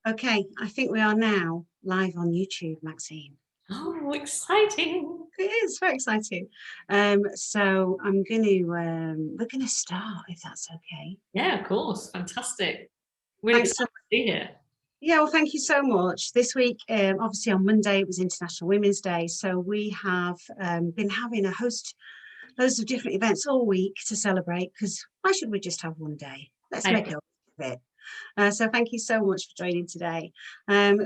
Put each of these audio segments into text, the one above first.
Okay, I think we are now live on YouTube, Maxine. Oh, exciting. It is very exciting. So we're gonna start if that's okay. Yeah, of course. Fantastic. Really Thanks excited so to be here. Yeah, well, thank you so much. This week, obviously on Monday, it was International Women's Day. So we have been having loads of different events all week to celebrate, because why should we just have one day? Let's make it a bit. So thank you so much for joining today.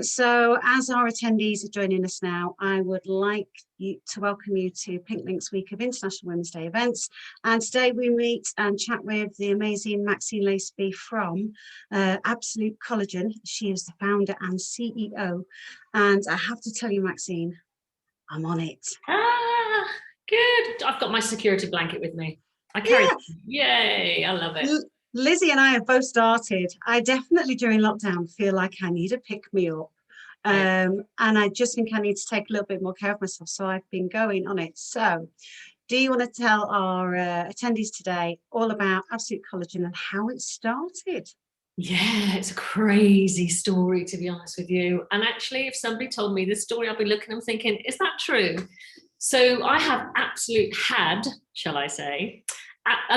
So as our attendees are joining us now, I would like to welcome you to Pink Link's week of International Women's Day events. And today we meet and chat with the amazing Maxine Laceby from Absolute Collagen. She is the founder and CEO. And I have to tell you, Maxine, I'm on it. Ah, good. I've got my security blanket with me. I carry it. Yay, I love it. Lizzie and I have both started. I definitely during lockdown feel like I need a pick me up. And I just think I need to take a little bit more care of myself. So I've been going on it. So do you want to tell our attendees today all about Absolute Collagen and how it started? Yeah, it's a crazy story, to be honest with you. And actually, if somebody told me this story, I'd be looking and thinking, is that true? So I have shall I say,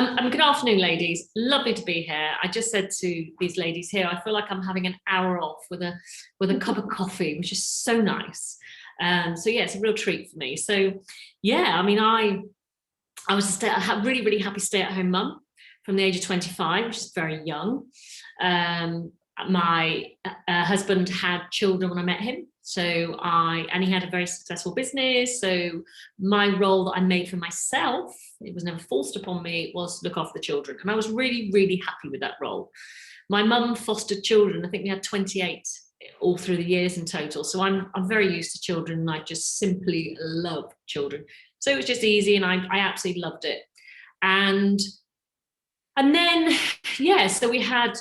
good afternoon, ladies. Lovely to be here. I just said to these ladies here, I feel like I'm having an hour off with a cup of coffee, which is so nice. So yeah, it's a real treat for me. So yeah, I mean, I was a really, really happy stay-at-home mum from the age of 25, which is very young. My husband had children when I met him. And he had a very successful business. So my role that I made for myself, it was never forced upon me, was to look after the children. And I was really, really happy with that role. My mum fostered children. I think we had 28 all through the years in total. So I'm very used to children, and I just simply love children. So it was just easy, and I absolutely loved it. And then, yeah, so we had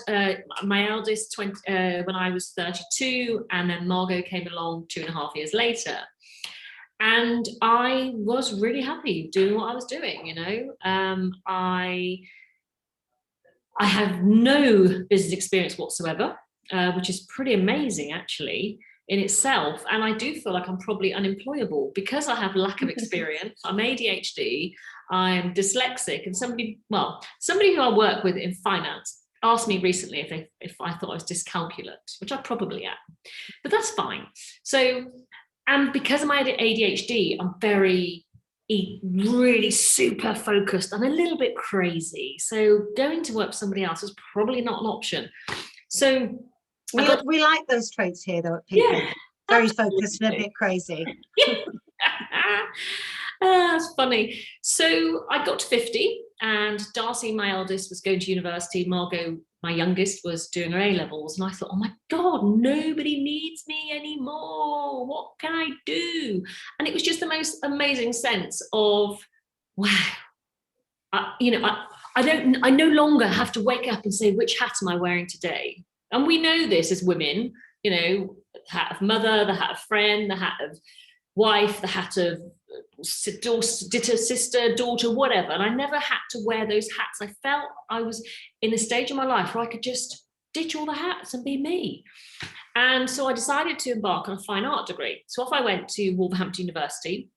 my eldest when I was 32, and then Margot came along 2.5 years later. And I was really happy doing what I was doing, you know. I have no business experience whatsoever, which is pretty amazing, actually, in itself. And I do feel like I'm probably unemployable because I have lack of experience. I'm ADHD, I'm dyslexic, and somebody who I work with in finance asked me recently if I thought I was dyscalculate, which I probably am, but that's fine. So, and because of my ADHD, I'm really super focused and a little bit crazy. So going to work for somebody else is probably not an option. So we like those traits here, though, at people. Yeah, very focused and a bit crazy. That's funny. So I got to 50, and Darcy, my eldest, was going to university. Margot, my youngest, was doing her A-levels. And I thought, oh my God, nobody needs me anymore. What can I do? And it was just the most amazing sense of, wow, I no longer have to wake up and say, which hat am I wearing today? And we know this as women, you know, the hat of mother, the hat of friend, the hat of wife, the hat of sister, daughter, whatever. And I never had to wear those hats. I felt I was in a stage of my life where I could just ditch all the hats and be me. And so I decided to embark on a fine art degree. So off I went to Wolverhampton University.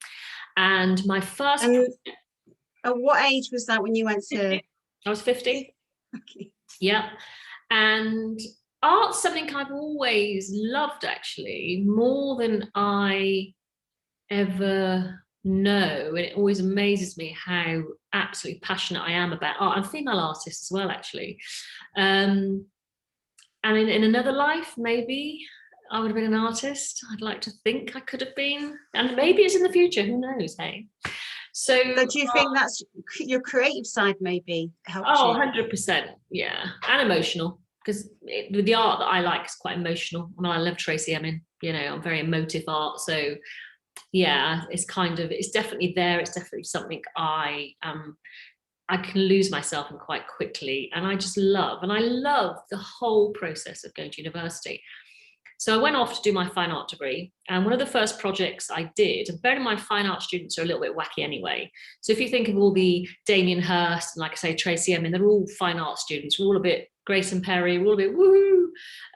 And my first... At what age was that when you went to... I was 50. Okay. Yeah. And art's something I've always loved, actually, more than I ever know. And it always amazes me how absolutely passionate I am about art. I'm a female artist as well, actually. And in another life, maybe I would have been an artist. I'd like to think I could have been. And maybe it's in the future. Who knows, hey? So do you think that's your creative side maybe helps you? 100%, yeah. And emotional, because the art that I like is quite emotional. I mean, I love Tracy Emin, you know, I'm very emotive art. So yeah, it's definitely there. It's definitely something I can lose myself in quite quickly. And I love the whole process of going to university. So I went off to do my fine art degree, and one of the first projects I did, and bearing in mind fine art students are a little bit wacky anyway. So if you think of all the Damien Hirst and, like I say, Tracy Emin, they're all fine art students. We're all a bit Grace and Perry, we're all a bit woohoo.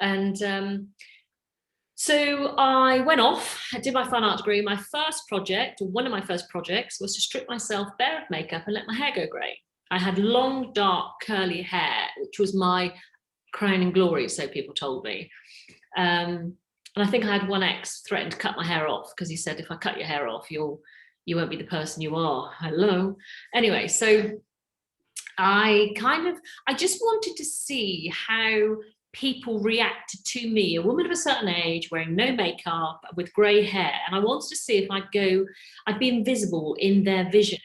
And So I went off, I did my fine art degree. My first project, or one of my first projects, was to strip myself bare of makeup and let my hair go grey. I had long, dark, curly hair, which was my crowning glory, so people told me. And I think I had one ex threaten to cut my hair off because he said, if I cut your hair off, you won't be the person you are. Hello. Anyway, so I just wanted to see how people reacted to me, a woman of a certain age, wearing no makeup, with grey hair. And I wanted to see if I'd be invisible in their vision.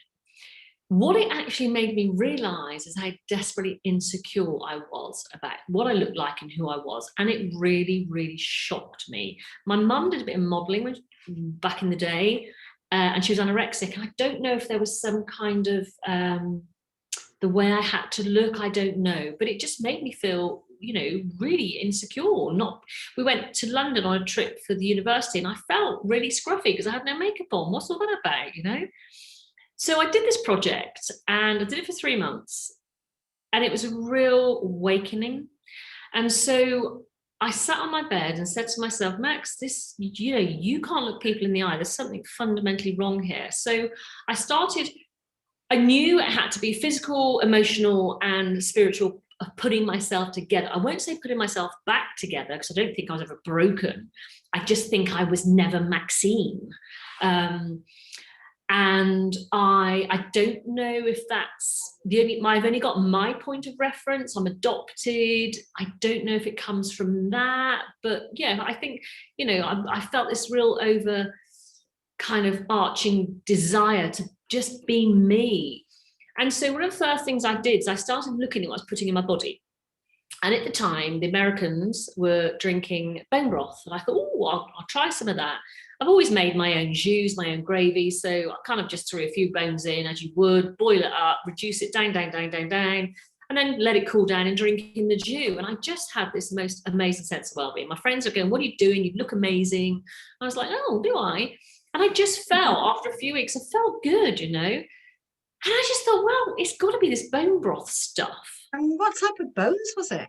What it actually made me realise is how desperately insecure I was about what I looked like and who I was. And it really, really shocked me. My mum did a bit of modelling back in the day, and she was anorexic. And I don't know if there was some kind of the way I had to look, I don't know. But it just made me feel, really insecure. We went to London on a trip for the university, and I felt really scruffy because I had no makeup on. What's all that about, So I did this project, and I did it for 3 months, and it was a real awakening. And so I sat on my bed and said to myself, Max, this, you can't look people in the eye. There's something fundamentally wrong here. So I knew it had to be physical, emotional, and spiritual, putting myself together. I won't say putting myself back together, because I don't think I was ever broken. I just think I was never Maxine. And I don't know if that's I've only got my point of reference. I'm adopted. I don't know if it comes from that, but yeah, I think, I felt this real over kind of arching desire to just be me. And so one of the first things I did is I started looking at what I was putting in my body. And at the time, the Americans were drinking bone broth. And I thought, I'll try some of that. I've always made my own jus, my own gravy. So I kind of just threw a few bones in, as you would, boil it up, reduce it down, and then let it cool down and drink in the jus. And I just had this most amazing sense of well-being. My friends are going, what are you doing? You look amazing. I was like, oh, do I? And I just felt, after a few weeks, I felt good, And I just thought, well, it's got to be this bone broth stuff. And what type of bones was it?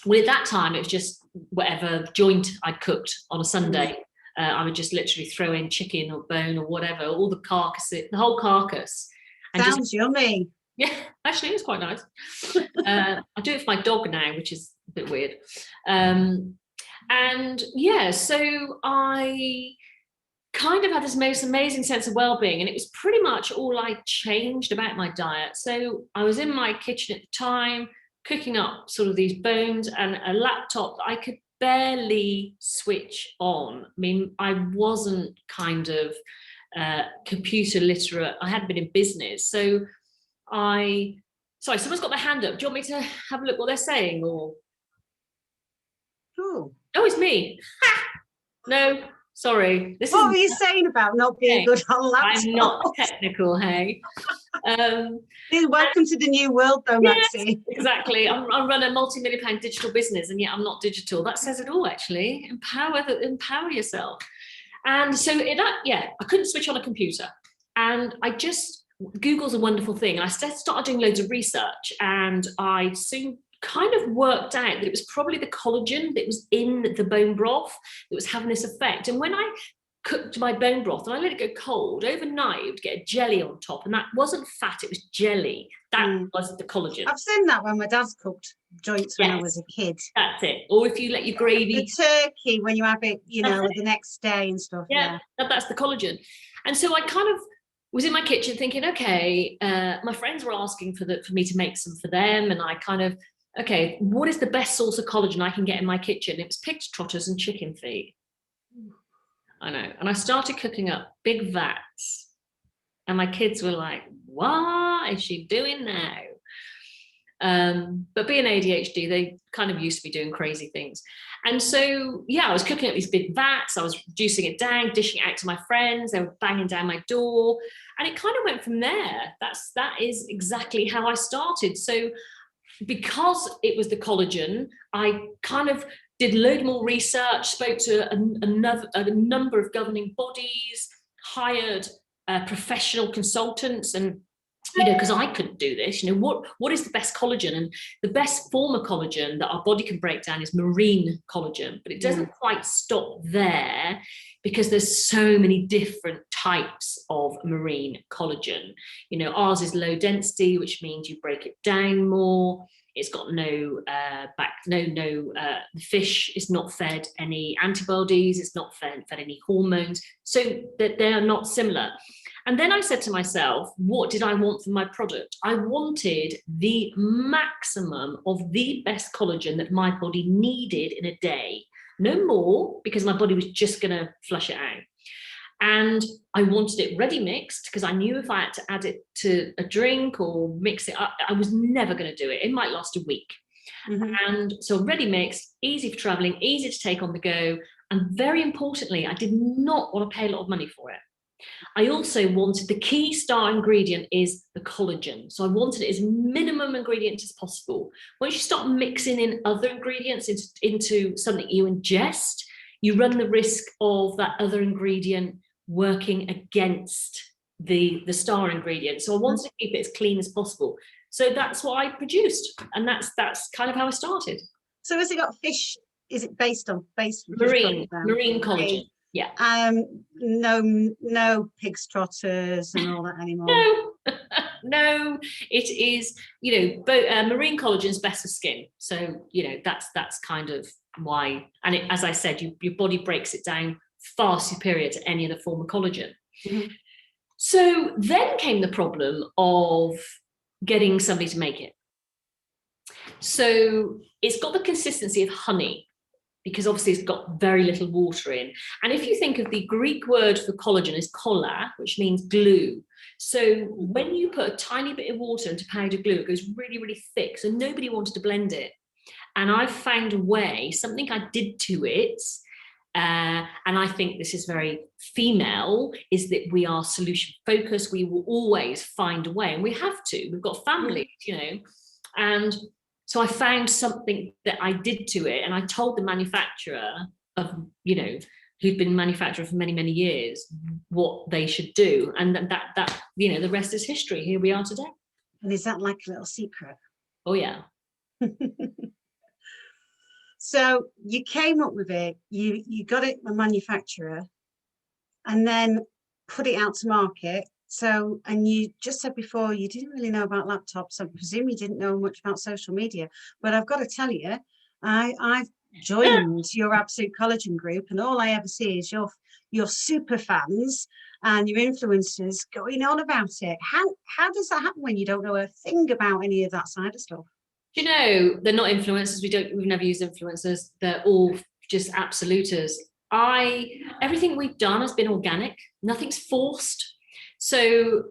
Well, at that time, it was just whatever joint I'd cooked on a Sunday. I would just literally throw in chicken or bone or whatever, all the carcasses, the whole carcass. And Sounds yummy. Yeah, actually, it was quite nice. I do it for my dog now, which is a bit weird. And yeah, so I kind of had this most amazing sense of well-being, and it was pretty much all I changed about my diet. So I was in my kitchen at the time, cooking up sort of these bones, and a laptop that I could barely switch on. I mean, I wasn't kind of computer literate. I hadn't been in business. So sorry, someone's got their hand up. Do you want me to have a look what they're saying? Or Oh, it's me. No, sorry. What were you saying about not being good on laptops? I'm not technical, hey. Welcome to the new world, though, Maxine. Yes, exactly. I run a multi-million-pound digital business, and yet I'm not digital. That says it all, actually. Empower yourself. And so I couldn't switch on a computer, and Google's a wonderful thing. And I started doing loads of research, and I soon kind of worked out that it was probably the collagen that was in the bone broth that was having this effect. And when I cooked my bone broth and I let it go cold overnight, it would get a jelly on top, and that wasn't fat, it was jelly. That was the collagen. I've seen that when my dad's cooked joints when I was a kid. That's it. Or if you let your gravy, the turkey, when you have it, the next day and stuff. Yeah. That's the collagen. And so I kind of was in my kitchen thinking, okay, my friends were asking for me to make some for them, and I kind of, okay, what is the best source of collagen I can get in my kitchen? It was pig's trotters and chicken feet. I know. And I started cooking up big vats, and my kids were like, what is she doing now? But being ADHD, they kind of used to be doing crazy things. And so, I was cooking up these big vats. I was reducing it down, dishing it out to my friends. They were banging down my door. And it kind of went from there. That is exactly how I started. So because it was the collagen, I kind of did a load more research, spoke to a number of governing bodies, hired professional consultants, and because I couldn't do this. What is the best collagen? And the best form of collagen that our body can break down is marine collagen, but it doesn't quite stop there, because there's so many different types of marine collagen. Ours is low density, which means you break it down more. It's got the fish is not fed any antibodies, it's not fed any hormones, so that they are not similar. And then I said to myself, what did I want from my product? I wanted the maximum of the best collagen that my body needed in a day, no more, because my body was just going to flush it out. And I wanted it ready mixed, because I knew if I had to add it to a drink or mix it up, I was never going to do it. It might last a week. And so ready mixed, easy for traveling, easy to take on the go. And very importantly, I did not want to pay a lot of money for it. I also wanted, the key star ingredient is the collagen. So I wanted it as minimum ingredient as possible. Once you start mixing in other ingredients into something you ingest, you run the risk of that other ingredient working against the star ingredient. So I wanted to keep it as clean as possible. So that's what I produced. And that's kind of how I started. So has it got fish? Is it based marine collagen? Yeah. No pig's trotters and all that anymore. No, it is, marine collagen is better skin. So, that's kind of why. And as I said, your body breaks it down far superior to any other form of collagen. So then came the problem of getting somebody to make it. So it's got the consistency of honey, because obviously it's got very little water in. And if you think of the Greek word for collagen is kolla, which means glue. So when you put a tiny bit of water into powder glue, it goes really, really thick. So nobody wanted to blend it. And I found a way, something I did to it, and I think this is very female, is that we are solution focused. We will always find a way, and we have to. We've got families, and so I found something that I did to it, and I told the manufacturer who'd been manufacturer for many, many years, what they should do. And that the rest is history. Here we are today. And is that like a little secret? Oh, yeah. So you came up with it, you got it a manufacturer, and then put it out to market. So, and you just said before, you didn't really know about laptops. I presume you didn't know much about social media, but I've got to tell you, I've joined your Absolute Collagen group, and all I ever see is your super fans and your influencers going on about it. How does that happen when you don't know a thing about any of that side of stuff? They're not influencers. We've never used influencers. They're all just absoluters. Everything we've done has been organic. Nothing's forced. So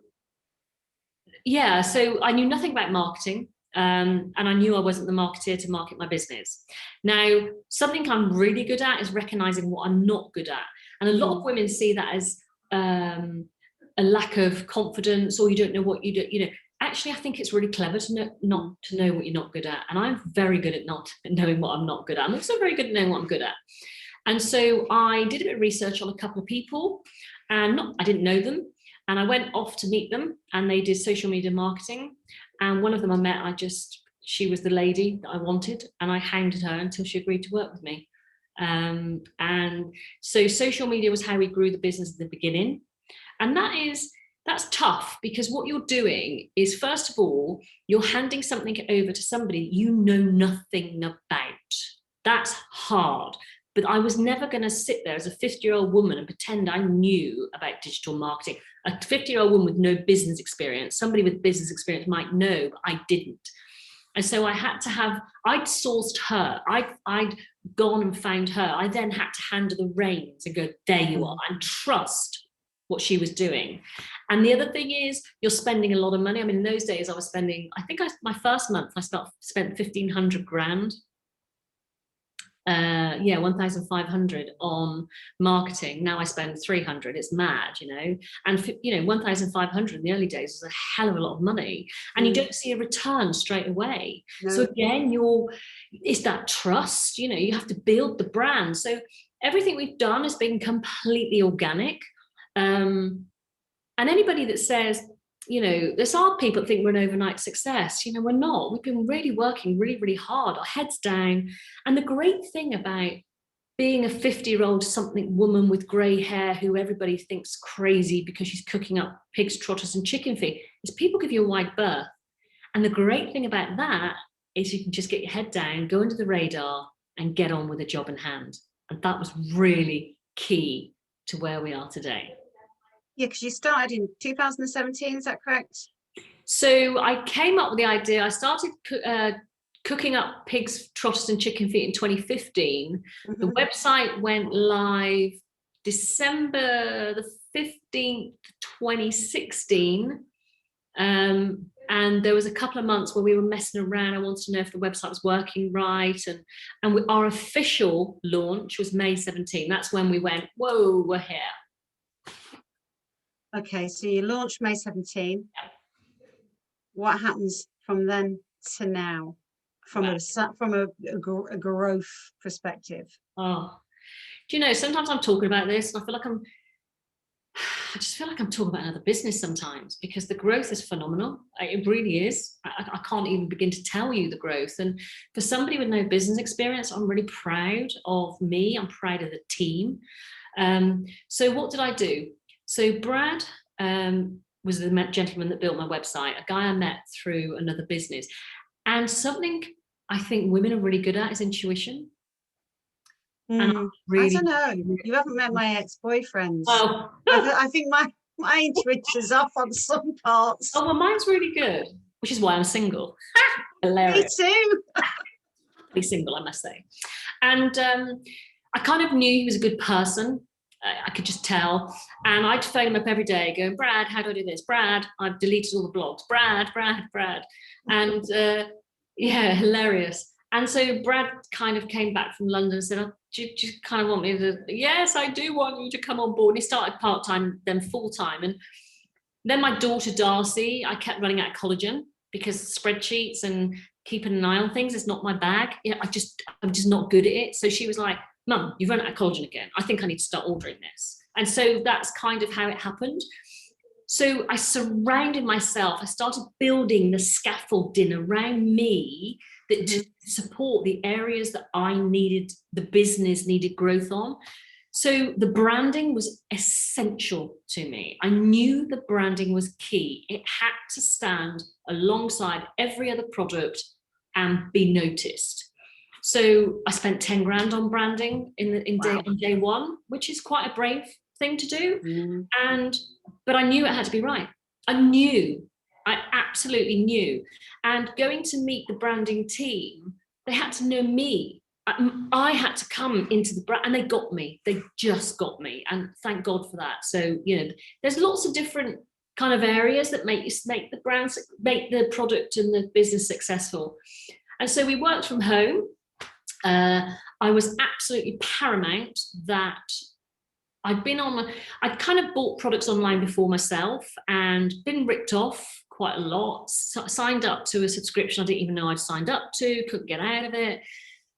I knew nothing about marketing, and I knew I wasn't the marketeer to market my business. Now, something I'm really good at is recognizing what I'm not good at. And a lot of women see that as a lack of confidence, or you don't know what you do. Actually, I think it's really clever to not to know what you're not good at. And I'm very good at not knowing what I'm not good at. I'm also very good at knowing what I'm good at. And so I did a bit of research on a couple of people, and I didn't know them. And I went off to meet them, and they did social media marketing. And one of them I met, she was the lady that I wanted, and I hounded her until she agreed to work with me. And so social media was how we grew the business at the beginning. And that's tough, because what you're doing is, first of all, you're handing something over to somebody you know nothing about. That's hard. But I was never going to sit there as a 50-year-old woman and pretend I knew about digital marketing. A 50-year-old woman with no business experience, somebody with business experience might know, but I didn't. And so I'd sourced her. I'd gone and found her. I then had to hand her the reins and go, there you are, and trust what she was doing. And the other thing is, you're spending a lot of money. I mean, in those days I was spending, my first month, I spent 1,500 grand. 1,500 on marketing. Now I spend 300. It's mad, and 1,500 in the early days was a hell of a lot of money, and you don't see a return straight away. No. So again, it's that trust, you have to build the brand. So everything we've done has been completely organic, and anybody that says, there's our people that think we're an overnight success. We're not. We've been really working really, really hard, our heads down. And the great thing about being a 50-year-old something woman with grey hair who everybody thinks crazy because she's cooking up pigs, trotters and chicken feed is people give you a wide berth. And the great thing about that is you can just get your head down, go under the radar and get on with the job in hand. And that was really key to where we are today. Yeah, because you started in 2017, is that correct? So I came up with the idea. I started cooking up pigs, trotters and chicken feet in 2015. The website went live December the 15th, 2016. And there was a couple of months where we were messing around. I wanted to know if the website was working right. And our official launch was May 17. That's when we went, whoa, we're here. Okay, so you launched May 17. Yeah. What happens from then to now, from a growth perspective? Oh, sometimes I'm talking about this and I just feel like I'm talking about another business sometimes, because the growth is phenomenal. It really is. I can't even begin to tell you the growth. And for somebody with no business experience, I'm really proud of me. I'm proud of the team. So what did I do? So Brad was the gentleman that built my website, a guy I met through another business. And something I think women are really good at is intuition. And I don't know. You haven't met my ex-boyfriends. Oh. I think my intuition's off on some parts. Oh, well, mine's really good, which is why I'm single. Hilarious. Me too. Be single, I must say. And I kind of knew he was a good person. I could just tell. And I'd phone him up every day going, Brad, how do I do this? Brad, I've deleted all the blogs. Brad. And yeah, hilarious. And so Brad kind of came back from London and said, oh, do you kind of want me to? Yes, I do want you to come on board. And he started part-time, then full-time. And then my daughter, Darcy, I kept running out of collagen because spreadsheets and keeping an eye on things is not my bag. I'm just not good at it. So she was like, Mum, you've run out of collagen again. I think I need to start ordering this. And so that's kind of how it happened. So I surrounded myself. I started building the scaffolding around me that to support the areas that the business needed growth on. So the branding was essential to me. I knew the branding was key. It had to stand alongside every other product and be noticed. So I spent 10 grand on branding on day one, which is quite a brave thing to do. But I knew it had to be right. I absolutely knew. And going to meet the branding team, they had to know me. I had to come into the brand, and they got me. They just got me, and thank God for that. So there's lots of different kind of areas that make the brands, make the product and the business successful. And so we worked from home. I was absolutely paramount that I'd kind of bought products online before myself and been ripped off quite a lot, signed up to a subscription I didn't even know I'd signed up to, couldn't get out of it,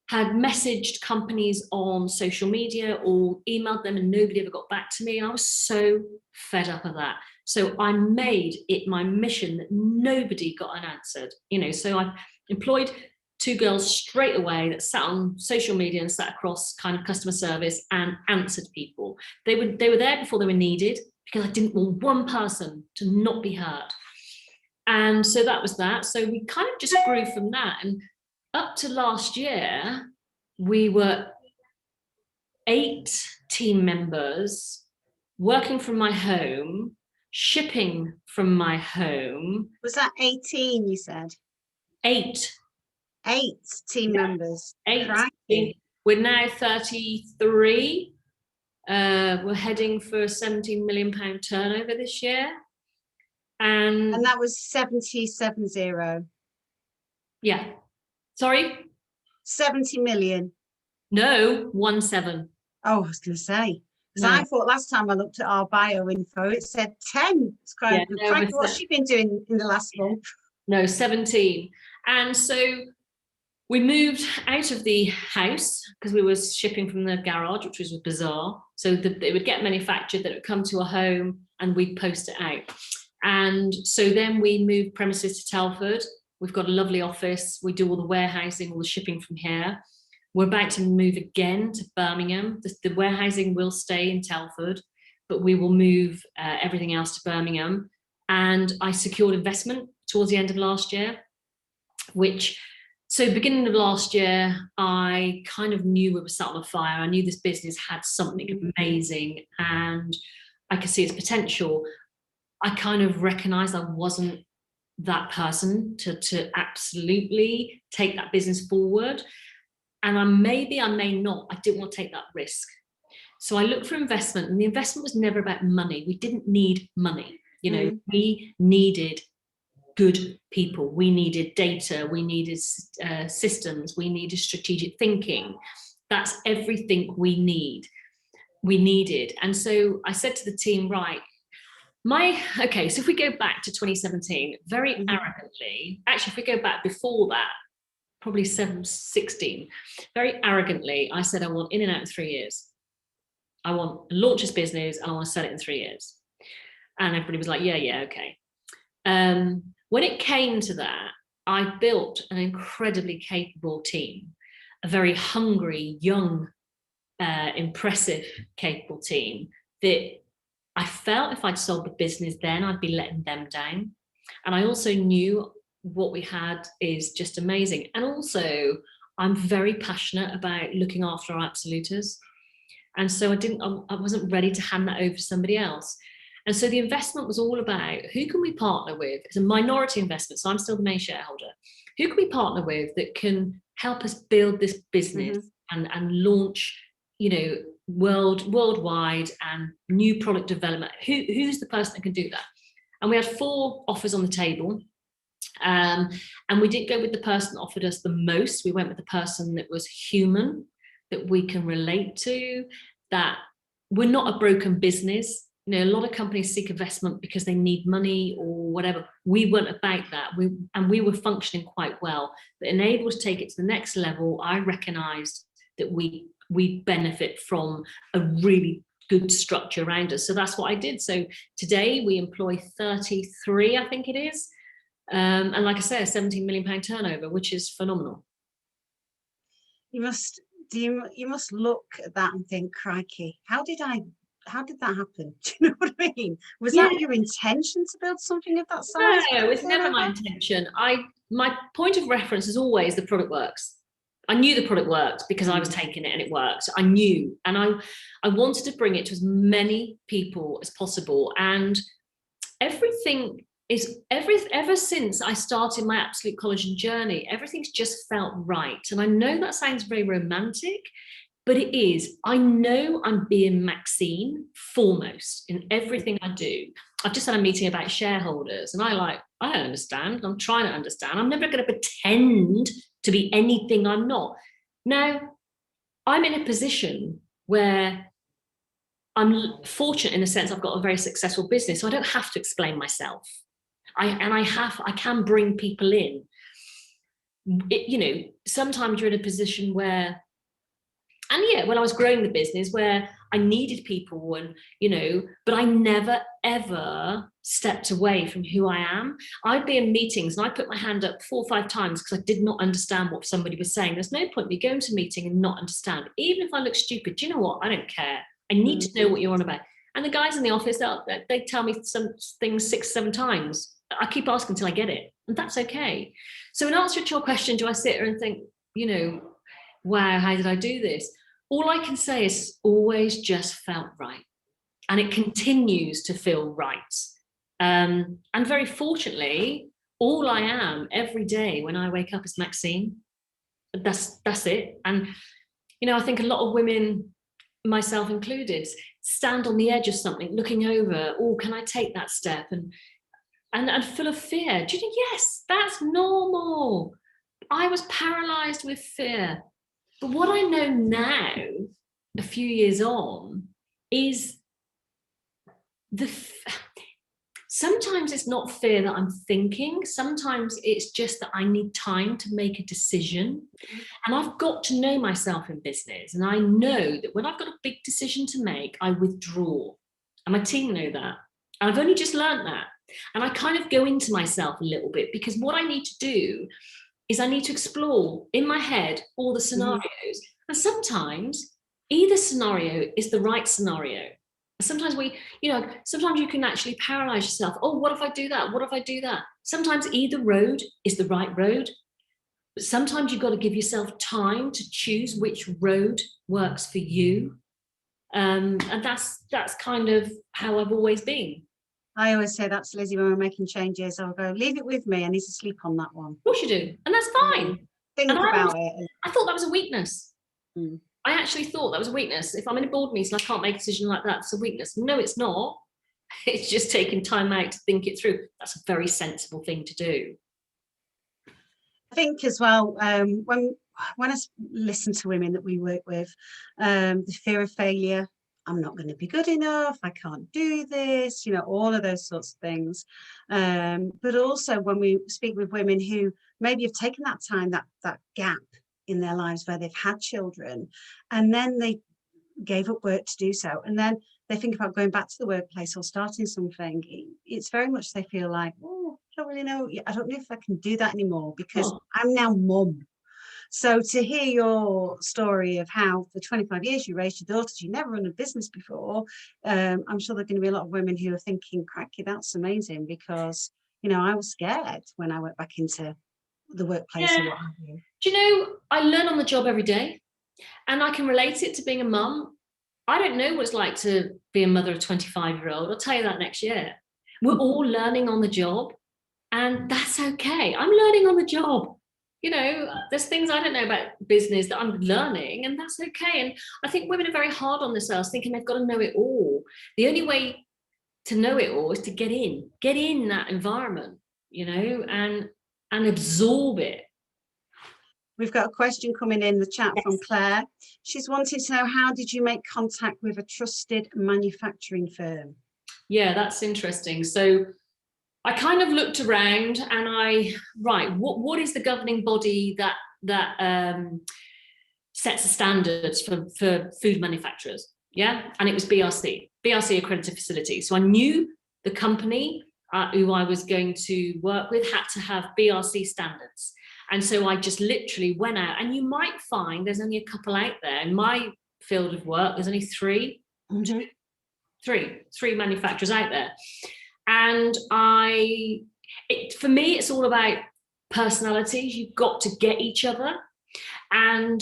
had messaged companies on social media or emailed them and nobody ever got back to me. And I was so fed up of that. So I made it my mission that nobody got unanswered. So I employed 2 girls straight away that sat on social media and sat across kind of customer service and answered people. They were there before they were needed, because I didn't want one person to not be heard. And so that was that. So we kind of just grew from that. And up to last year, we were 8 team members working from my home, shipping from my home. Was that 18, you said? 8 team members. 8. We're now 33. We're heading for a £17 million turnover this year. And that was 70. Yeah. Sorry? 70 million. No, 17. Oh, I was going to say. Because I thought last time I looked at our bio info, it said 10. It's quite Frankie, what's she been doing in the last month? No, 17. And so we moved out of the house because we were shipping from the garage, which was bizarre. So it would get manufactured, that it would come to a home and we'd post it out. And so then we moved premises to Telford. We've got a lovely office. We do all the warehousing, all the shipping from here. We're about to move again to Birmingham. The warehousing will stay in Telford, but we will move everything else to Birmingham. And I secured investment towards the end of last year, so beginning of last year, I kind of knew we were sat on a fire. I knew this business had something amazing and I could see its potential. I kind of recognized I wasn't that person to absolutely take that business forward. And I may not, I didn't want to take that risk. So I looked for investment, and the investment was never about money. We didn't need money. We needed good people. We needed data. We needed systems. We needed strategic thinking. That's everything we needed. And so I said to the team, right, so if we go back to 2017, very arrogantly, actually, if we go back before that, probably 16, very arrogantly, I said, I want in and out in 3 years. I want to launch this business and I want to sell it in 3 years. And everybody was like, yeah, okay. When it came to that, I built an incredibly capable team, a very hungry, young, impressive, capable team that I felt if I'd sold the business then, I'd be letting them down. And I also knew what we had is just amazing. And also, I'm very passionate about looking after our absoluters. And so I wasn't ready to hand that over to somebody else. And so the investment was all about who can we partner with? It's a minority investment, so I'm still the main shareholder. Who can we partner with that can help us build this business and launch, worldwide and new product development? Who's the person that can do that? And we had 4 offers on the table. And we didn't go with the person that offered us the most. We went with the person that was human, that we can relate to, that we're not a broken business. A lot of companies seek investment because they need money or whatever. We weren't about that. We were functioning quite well, but enabled to take it to the next level. I recognized that we benefit from a really good structure around us. So that's what I did. So today we employ 33, I think it is. And like I say, a £17 million turnover, which is phenomenal. You must look at that and think, crikey, how did that happen? Do you know what I mean? Was that your intention to build something of that size? No, it's never my intention. My point of reference is always the product works. I knew the product worked because I was taking it and it worked. I knew, and I wanted to bring it to as many people as possible. And everything is ever since I started my Absolute Collagen journey, everything's just felt right. And I know that sounds very romantic, but it is. I know I'm being Maxine foremost in everything I do. I've just had a meeting about shareholders, and I don't understand. I'm trying to understand. I'm never going to pretend to be anything I'm not. Now, I'm in a position where I'm fortunate in the sense I've got a very successful business, so I don't have to explain myself. I can bring people in. Sometimes you're in a position where, when I was growing the business, where I needed people but I never, ever stepped away from who I am. I'd be in meetings and I'd put my hand up 4 or 5 times because I did not understand what somebody was saying. There's no point me going to a meeting and not understand. Even if I look stupid, do you know what? I don't care. I need to know what you're on about. And the guys in the office, they tell me some things 6 or 7 times. I keep asking until I get it. And that's okay. So in answer to your question, do I sit here and think, wow, how did I do this? All I can say is always just felt right. And it continues to feel right. And very fortunately, all I am every day when I wake up is Maxine. That's it. And, I think a lot of women, myself included, stand on the edge of something, looking over, can I take that step? And full of fear. Do you think, yes, that's normal. I was paralyzed with fear. But what I know now, a few years on, is sometimes it's not fear that I'm thinking. Sometimes it's just that I need time to make a decision. And I've got to know myself in business. And I know that when I've got a big decision to make, I withdraw. And my team know that. And I've only just learned that. And I kind of go into myself a little bit, because what I need to do is I need to explore in my head all the scenarios. And sometimes either scenario is the right scenario. Sometimes sometimes you can actually paralyze yourself. Oh, what if I do that? What if I do that? Sometimes either road is the right road. But sometimes you've got to give yourself time to choose which road works for you. And that's kind of how I've always been. I always say that to Lizzie when we're making changes. I'll go, leave it with me. I need to sleep on that one. Of course you do. And that's fine. Think about it. I thought that was a weakness. Mm. I actually thought that was a weakness. If I'm in a board meeting, I can't make a decision like that. It's a weakness. No, it's not. It's just taking time out to think it through. That's a very sensible thing to do. I think as well, when I listen to women that we work with, the fear of failure, I'm not going to be good enough, I can't do this, all of those sorts of things. But also when we speak with women who maybe have taken that time, that gap in their lives where they've had children, and then they gave up work to do so, and then they think about going back to the workplace or starting something, it's very much they feel like, oh, I don't really know, I don't know if I can do that anymore because I'm now mum. So to hear your story of how for 25 years you raised your daughters, you never run a business before, I'm sure there are going to be a lot of women who are thinking, cracky, that's amazing, because I was scared when I went back into the workplace or what have you. Do you know, I learn on the job every day, and I can relate it to being a mum. I don't know what it's like to be a mother of a 25-year-old. I'll tell you that next year. We're all learning on the job, and that's okay. I'm learning on the job. There's things I don't know about business that I'm learning, and that's okay. And I think women are very hard on themselves, thinking they've got to know it all. The only way to know it all is to get in that environment, and absorb it. We've got a question coming in the chat from Claire. She's wanting to know, how did you make contact with a trusted manufacturing firm? Yeah, that's interesting. So I kind of looked around and what is the governing body that sets the standards for food manufacturers? Yeah, and it was BRC accredited facility. So I knew the company who I was going to work with had to have BRC standards. And so I just literally went out, and you might find there's only a couple out there. In my field of work, there's only three manufacturers out there. And for me, it's all about personalities. You've got to get each other, and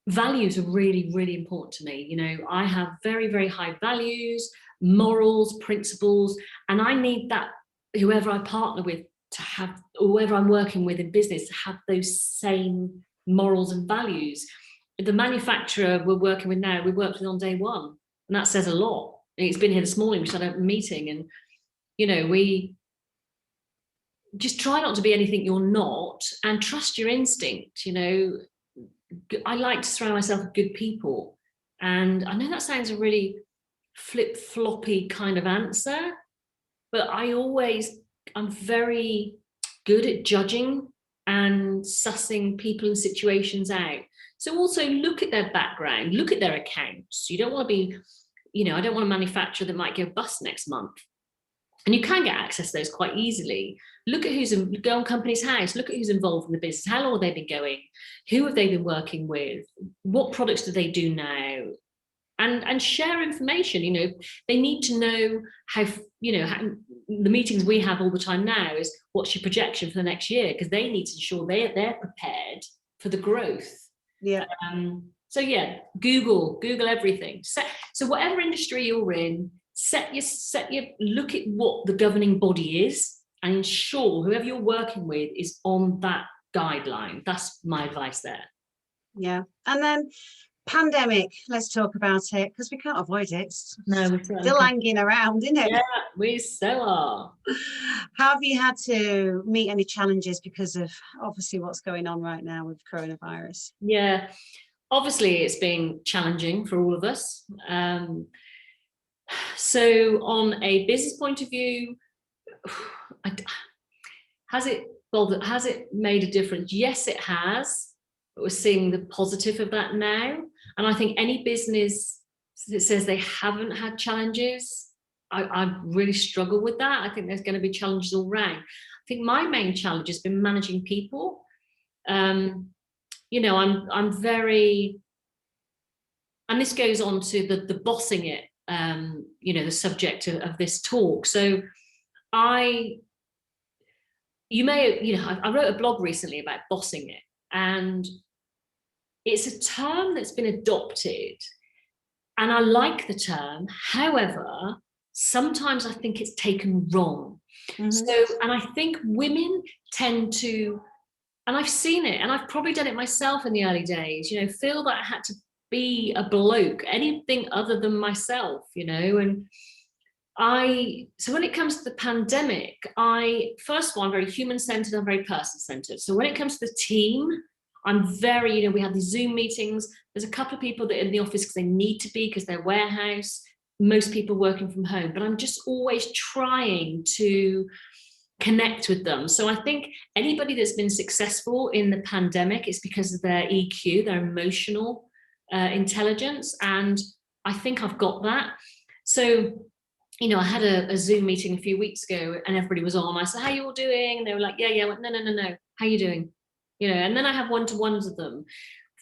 values are really, really important to me. I have very, very high values, morals, principles, and I need that whoever I partner with to have, or whoever I'm working with in business, to have those same morals and values. The manufacturer we're working with now, we worked with on day one, and that says a lot. It's been here this morning, we had a meeting, and we just try not to be anything you're not, and trust your instinct. I like to surround myself with good people, and I know that sounds a really flip-floppy kind of answer, but I'm very good at judging and sussing people and situations out. So also look at their background, look at their accounts. You don't want to be, I don't want a manufacturer that might go bust next month. And you can get access to those quite easily. Look at go on Companies House, look at who's involved in the business, how long have they been going, who have they been working with, what products do they do now, and share information. They need to know how the meetings we have all the time now is, what's your projection for the next year, because they need to ensure they're prepared for the growth. Yeah. So yeah, Google everything. So whatever industry you're in, look at what the governing body is, and ensure whoever you're working with is on that guideline. That's my advice there. Yeah. And then pandemic, let's talk about it, because we can't avoid it. No, we're still hanging around, isn't it? Yeah, we still are. Have you had to meet any challenges because of obviously what's going on right now with coronavirus? Yeah, obviously it's been challenging for all of us. So on a business point of view, has it made a difference? Yes, it has. But we're seeing the positive of that now. And I think any business that says they haven't had challenges, I really struggle with that. I think there's going to be challenges all round. I think my main challenge has been managing people. You know, I'm very, and this goes on to the bossing it, you know, the subject of this talk. So I wrote a blog recently about bossing it, and it's a term that's been adopted, and I like the term. However, sometimes I think it's taken wrong. So, and I think women tend to, and I've seen it, and I've probably done it myself in the early days, you know, feel that I had to be a bloke, anything other than myself, you know. And so when it comes to the pandemic, first of all, I'm very human-centered, I'm very person-centered. So when it comes to the team, I'm very, you know, we have these Zoom meetings. There's a couple of people that are in the office because they need to be, because they're warehouse, most people working from home, but I'm just always trying to connect with them. So I think anybody that's been successful in the pandemic is because of their EQ, their emotional intelligence. And I think I've got that. So, you know, I had a Zoom meeting a few weeks ago and everybody was on. I said, how you all doing? And they were like, yeah. I went, no. How you doing? You know, and then I have one-to-ones with them.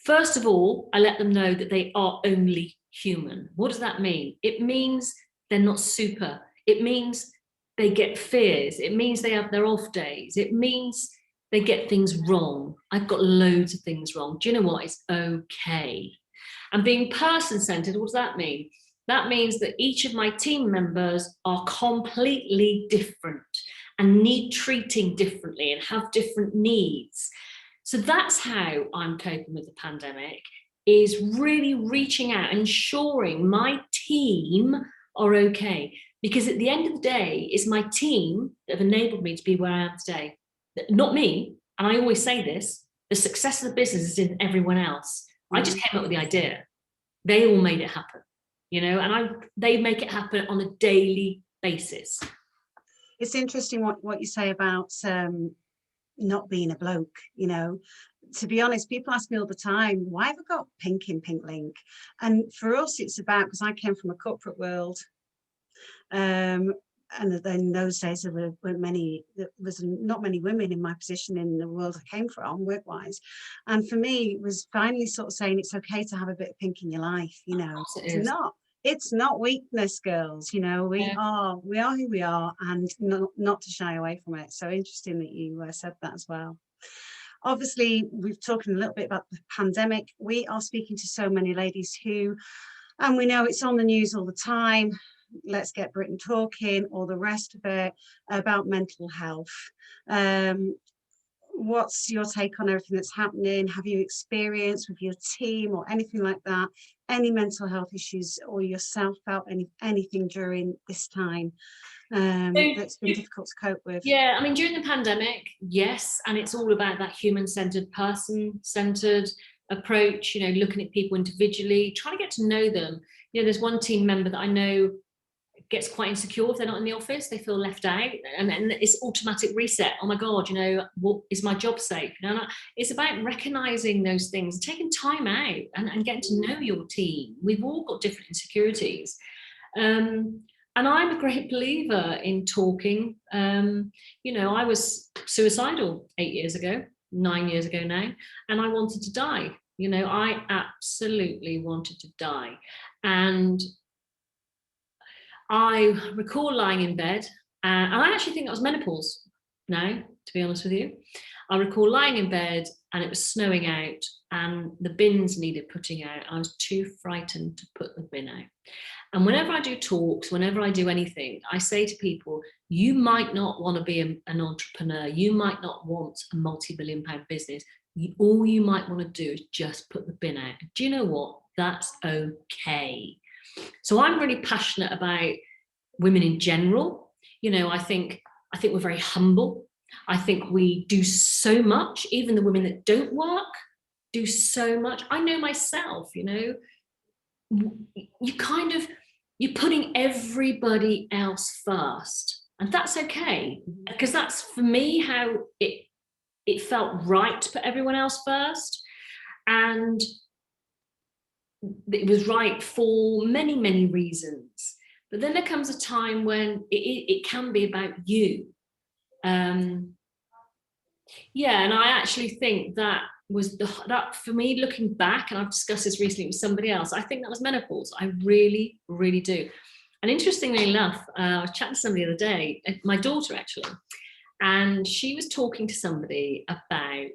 First of all, I let them know that they are only human. What does that mean? It means they're not super. It means they get fears. It means they have their off days. It means they get things wrong. I've got loads of things wrong. Do you know what? It's okay. And being person-centered, what does that mean? That means that each of my team members are completely different and need treating differently and have different needs. So that's how I'm coping with the pandemic, is really reaching out and ensuring my team are okay. Because at the end of the day, it's my team that have enabled me to be where I am today. Not me, and I always say this, the success of the business is in everyone else. I just came up with the idea. They all made it happen, you know, and they make it happen on a daily basis. It's interesting what you say about not being a bloke, you know. To be honest, people ask me all the time, why have I got pink in Pink Link? And for us, it's about, because I came from a corporate world, and then in those days there was not many women in my position in the world I came from, work-wise. And for me, it was finally sort of saying it's okay to have a bit of pink in your life, you know. It's not weakness, girls, you know. We are who we are, and not to shy away from it. So interesting that you said that as well. Obviously, we've talked a little bit about the pandemic. We are speaking to so many ladies who, and we know it's on the news all the time, Let's Get Britain Talking, or the rest of it, about mental health. What's your take on everything that's happening? Have you experienced with your team or anything like that, any mental health issues, or yourself felt anything during this time that's been difficult to cope with? Yeah, I mean, during the pandemic, yes, and it's all about that human-centered, person-centered approach, you know, looking at people individually, trying to get to know them. You know, there's one team member that I know gets quite insecure if they're not in the office. They feel left out, and it's automatic reset. Oh my God, you know, what is my job safe? You know, it's about recognizing those things, taking time out and getting to know your team. We've all got different insecurities. And I'm a great believer in talking. You know, I was suicidal 8 years ago, 9 years ago now, and I wanted to die. You know, I absolutely wanted to die. And I recall lying in bed, and I actually think that was menopause now, to be honest with you. I recall lying in bed and it was snowing out and the bins needed putting out. I was too frightened to put the bin out. And whenever I do talks, whenever I do anything, I say to people, you might not want to be an entrepreneur. You might not want a multi-million pound business. All you might want to do is just put the bin out. Do you know what? That's okay. So I'm really passionate about women in general. You know, I think we're very humble. I think we do so much. Even the women that don't work do so much. I know myself, you know, you're putting everybody else first. And that's okay, because that's, for me, how it felt right to put everyone else first. And it was right for many, many reasons. But then there comes a time when it can be about you. Yeah, and I actually think that was that for me, looking back, and I've discussed this recently with somebody else, I think that was menopause. I really, really do. And interestingly enough, I was chatting to somebody the other day, my daughter actually, and she was talking to somebody about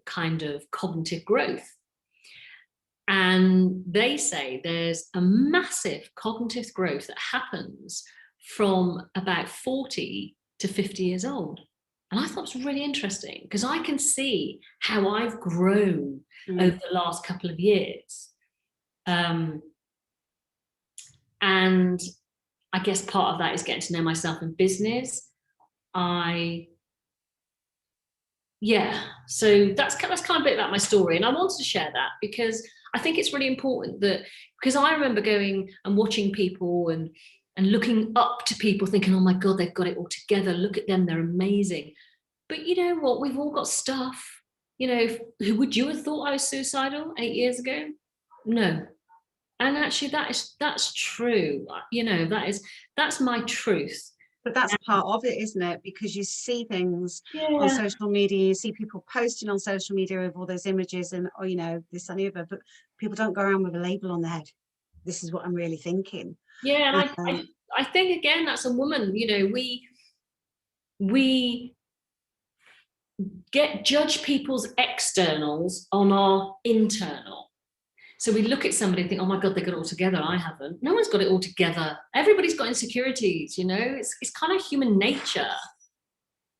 kind of cognitive growth. And they say there's a massive cognitive growth that happens from about 40 to 50 years old. And I thought it was really interesting because I can see how I've grown over the last couple of years. And I guess part of that is getting to know myself in business. So that's kind of a bit about my story. And I wanted to share that because I think it's really important that, because I remember going and watching people and looking up to people thinking, oh my God, they've got it all together. Look at them, they're amazing. But you know what? We've all got stuff. You know, who would you have thought I was suicidal 8 years ago? No. And actually that's true. You know, that's my truth. But that's part of it, isn't it? Because you see things on social media, you see people posting on social media of all those images and, oh, you know, this and the other, but people don't go around with a label on their head. This is what I'm really thinking. Yeah, and I think, again, that's a woman, you know, we judge people's externals on our internal. So we look at somebody and think, oh my God, they got it all together. I haven't. No one's got it all together. Everybody's got insecurities, you know, it's kind of human nature.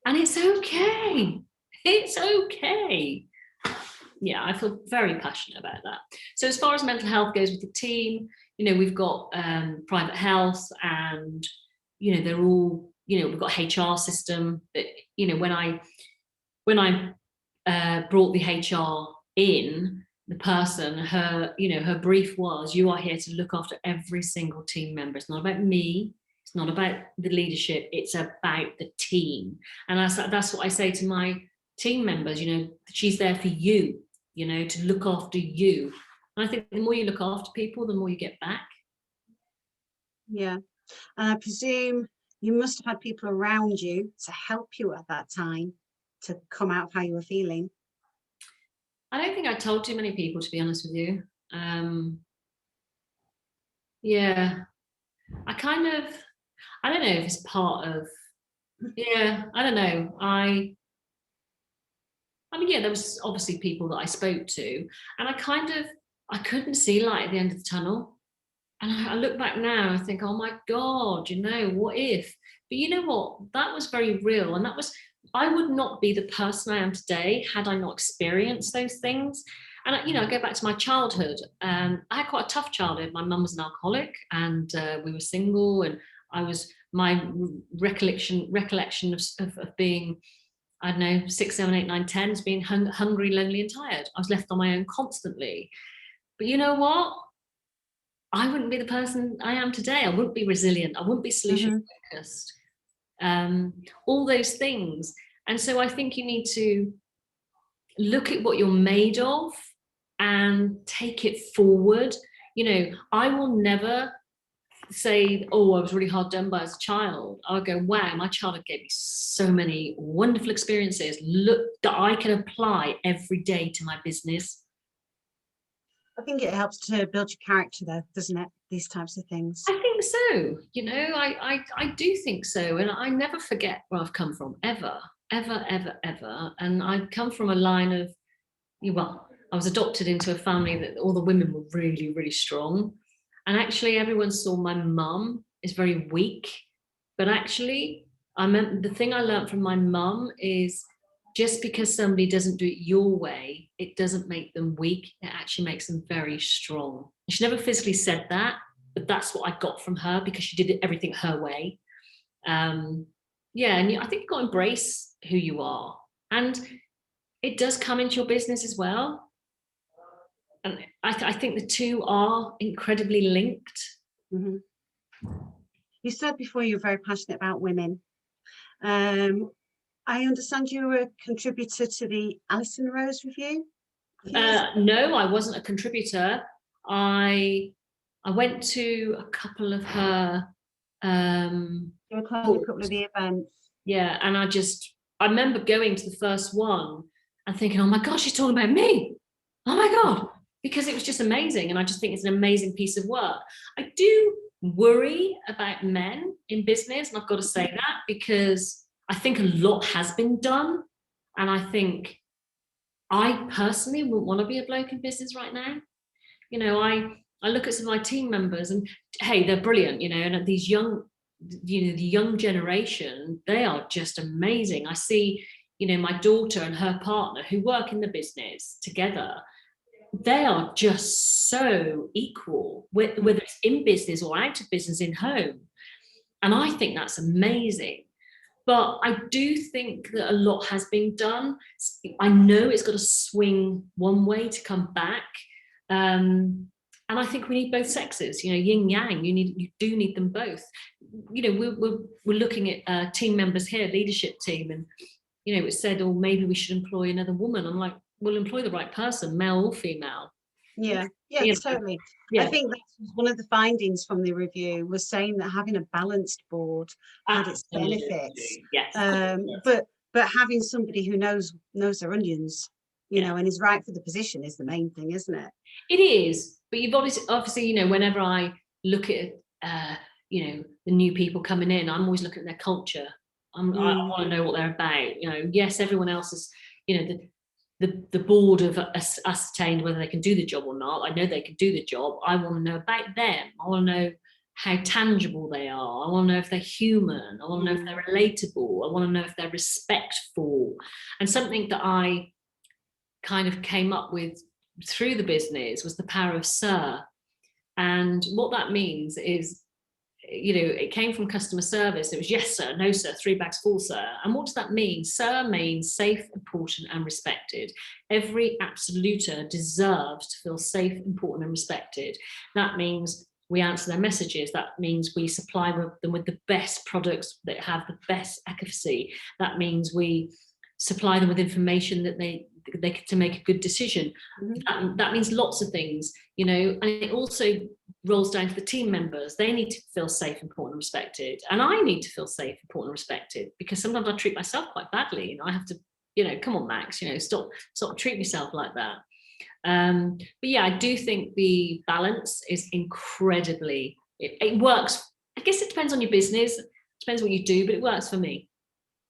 And it's okay. It's okay. Yeah, I feel very passionate about that. So as far as mental health goes with the team, you know, we've got private health and, you know, they're all, you know, we've got HR system that, you know, when I brought the HR in, the person, her brief was, you are here to look after every single team member. It's not about me. It's not about the leadership. It's about the team. And that's what I say to my team members, you know, she's there for you, you know, to look after you. And I think the more you look after people, the more you get back. Yeah. And I presume you must have had people around you to help you at that time to come out of how you were feeling. I don't think I told too many people, to be honest with you. Yeah, I don't know if it's part of, I don't know. I mean, yeah, there was obviously people that I spoke to, and I couldn't see light at the end of the tunnel. And I look back now and I think, oh my God, you know, what if? But you know what? That was very real. And I would not be the person I am today had I not experienced those things. And, you know, I go back to my childhood. I had quite a tough childhood. My mum was an alcoholic and we were single, and my recollection of being, I don't know, 6, 7, 8, 9, 10 as being hungry, lonely and tired. I was left on my own constantly. But you know what? I wouldn't be the person I am today. I wouldn't be resilient. I wouldn't be solution focused. All those things. And so I think you need to look at what you're made of and take it forward. You know, I will never say, oh, I was really hard done by as a child. I'll go, wow, my childhood gave me so many wonderful experiences that I can apply every day to my business. I think it helps to build your character though, doesn't it? These types of things. I think so. You know, I do think so. And I never forget where I've come from, ever. And I come from a line of, well, I was adopted into a family that all the women were really, really strong. And actually everyone saw my mum is very weak. But actually, the thing I learned from my mum is, just because somebody doesn't do it your way, it doesn't make them weak. It actually makes them very strong. She never physically said that, but that's what I got from her because she did everything her way. And I think you've got to embrace who you are. And it does come into your business as well. And I think the two are incredibly linked. Mm-hmm. You said before you're very passionate about women. I understand you were a contributor to the Alison Rose review. No, I wasn't a contributor. I I went to a couple of her You attended a couple of the events. yeah, and I remember going to the first one and thinking, oh my God, she's talking about me. Oh my God, because it was just amazing. And I just think it's an amazing piece of work. I do worry about men in business, and I've got to say that, because I think a lot has been done. And I think I personally wouldn't want to be a bloke in business right now. You know, I look at some of my team members and hey, they're brilliant, you know, and these young, you know, the young generation, they are just amazing. I see, you know, my daughter and her partner who work in the business together. They are just so equal, whether it's in business or out of business, in home. And I think that's amazing. But I do think that a lot has been done. I know it's got to swing one way to come back. And I think we need both sexes, you know, yin yang. You do need them both. You know, we're looking at team members here, leadership team, and you know, it said, oh, maybe we should employ another woman. I'm like, we'll employ the right person, male or female. Yeah, totally. Yeah. I think that's one of the findings from the review, was saying that having a balanced board had its benefits. Yes. But having somebody who knows their onions, you know, and is right for the position is the main thing, isn't it? It is. But you've obviously, you know, whenever I look at, you know, the new people coming in, I'm always looking at their culture. I want to know what they're about. You know, yes, everyone else is, you know, the board have ascertained whether they can do the job or not. I know they can do the job. I want to know about them. I want to know how tangible they are. I want to know if they're human. I want to know if they're relatable. I want to know if they're respectful. And something that I kind of came up with through the business was the power of sir. And what that means is, you know, it came from customer service. It was yes sir, no sir, 3 bags full sir. And what does that mean? Sir means safe, important and respected. Every absoluter deserves to feel safe, important and respected. That means we answer their messages. That means we supply them with the best products that have the best efficacy. That means we supply them with information that they to make a good decision. That means lots of things, you know, and it also rolls down to the team members. They need to feel safe, important and respected, and I need to feel safe, important and respected, because sometimes I treat myself quite badly, and I have to, you know, come on Max, you know, stop treating yourself like that. But yeah, I do think the balance is incredibly, it works. I guess it depends on your business, depends what you do, but it works for me.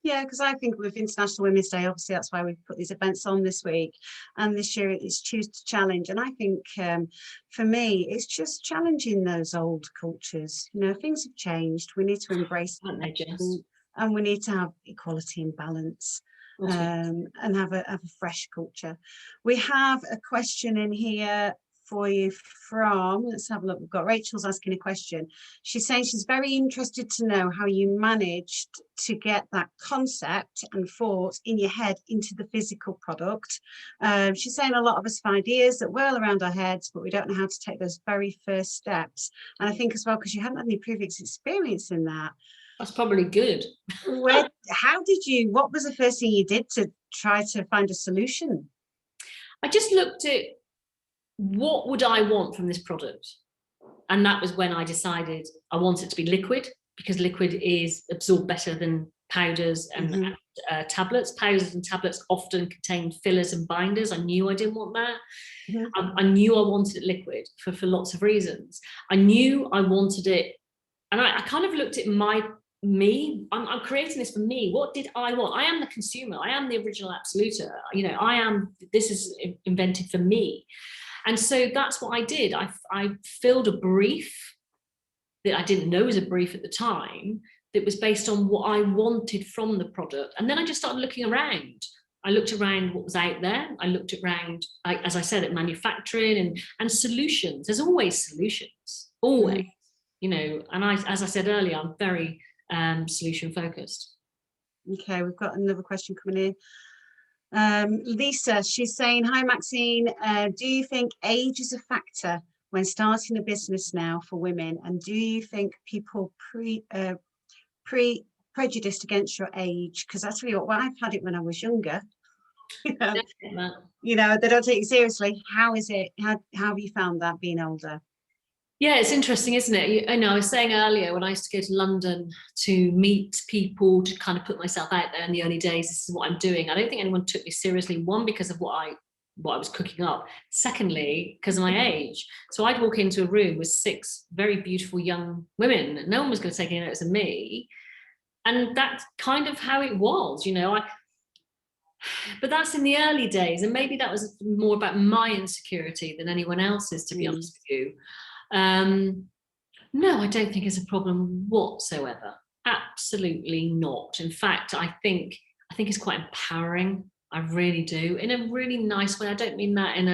Yeah, because I think with International Women's Day, obviously that's why we've put these events on this week, and this year it's Choose to Challenge. And I think for me, it's just challenging those old cultures. You know, things have changed. We need to embrace them, and we need to have equality and balance, and have a fresh culture. We have a question in here for you from, let's have a look. We've got Rachel's asking a question. She's saying she's very interested to know how you managed to get that concept and thought in your head into the physical product. She's saying a lot of us have ideas that whirl around our heads, but we don't know how to take those very first steps. And I think as well, because you haven't had any previous experience in that. That's probably good. What was the first thing you did to try to find a solution? I just looked at, what would I want from this product? And that was when I decided I want it to be liquid, because liquid is absorbed better than powders and tablets. Powders and tablets often contain fillers and binders. I knew I didn't want that. I knew I wanted it liquid for lots of reasons. I knew I wanted it, and I kind of looked at I'm creating this for me. What did I want? I am the consumer. I am the original absoluter. You know, this is invented for me. And so that's what I did. I filled a brief that I didn't know was a brief at the time, that was based on what I wanted from the product. And then I just started looking around. I looked around what was out there. I looked around, as I said, at manufacturing and solutions. There's always solutions, always, you know, and as I said earlier, I'm very solution focused. Okay, we've got another question coming in. Lisa, she's saying, hi Maxine, do you think age is a factor when starting a business now for women, and do you think people prejudiced against your age? Because that's really what I've had it when I was younger. You know, they don't take it seriously. How is it? How have you found that being older? Yeah, it's interesting, isn't it? I know I was saying earlier, when I used to go to London to meet people, to kind of put myself out there in the early days, this is what I'm doing. I don't think anyone took me seriously. One, because of what I was cooking up. Secondly, because of my age. So I'd walk into a room with 6 very beautiful young women. No one was going to take any notice of me. And that's kind of how it was, but that's in the early days. And maybe that was more about my insecurity than anyone else's, to be honest with you. No, I don't think it's a problem whatsoever. Absolutely not. In fact, I think it's quite empowering. I really do, in a really nice way. I don't mean that in